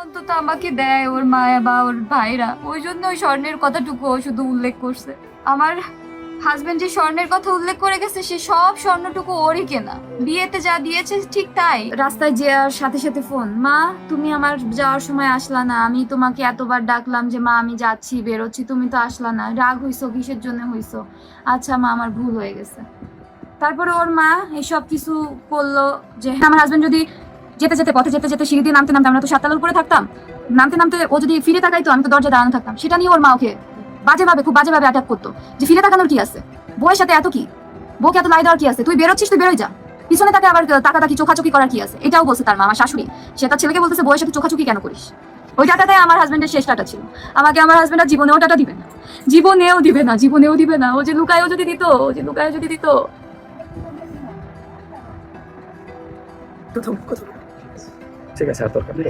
অন্তত আমাকে দেয় ওর মায়া বা ওর ভাইরা, ওই জন্য ওই স্বর্ণের কথাটুকু ও শুধু উল্লেখ করছে। আমার হাজবেন্ড যে স্বর্ণের কথা উল্লেখ করে গেছে সে সব স্বর্ণটুকু ওরই কেনা, বিয়েতে যা দিয়েছে ঠিক তাই। রাস্তায় যাওয়ার সাথে সাথে ফোন, মা তুমি আমার যাওয়ার সময় আসলা না, আমি তোমাকে এতবার ডাকলাম যে মা আমি যাচ্ছি বেরোচ্ছি, তুমি তো আসলা না, রাগ হইছো কিসের জন্য হইছো? আচ্ছা মা আমার ভুল হয়ে গেছে। তারপরে ওর মা এসব কিছু করলো যে আমার হাজবেন্ড যদি যেতে যেতে পথে যেতে যেতে সিঁড়ি দিয়ে নামতে নামতে, আমরা তো 7 তলার উপরে থাকতাম, নামতে নামতে ও যদি ফিরে তাকাইতো আমি তো দরজা দাঁড়ানো থাকতাম, সেটা নিয়ে ওর মা ওকে বাজেভাবে খুব বাজেভাবে অ্যাটাক করতো যে ফিরে তাকানোর কি আছে, বউয়ের সাথে এত কি, বউকে এত লাই দেওয়ার কি আছে, তুই বেরোচ্ছিস তুই বেরোই যা, পিছনে তাকে আবার তাকাতাকি চোখাচোখি করার কি আছে, এটাও বলছে তার মা, আমার শাশুড়ি। সে তার ছেলেকে বলতেছে বউয়ের সাথে চোখাচোখি কেন করিস। ওই টাকাটাই আমার হাজবেন্ডের শেষ টাকা ছিল। আমাকে আমার হাজবেন্ড আর জীবনেও টাকা দিবে না, জীবনেও দিবে না, জীবনেও দিবে না। ও যে লুকায়ও যদি দিত, ও যে লুকায়ও যদি দিত। ঠিক আছে আর দরকার নেই।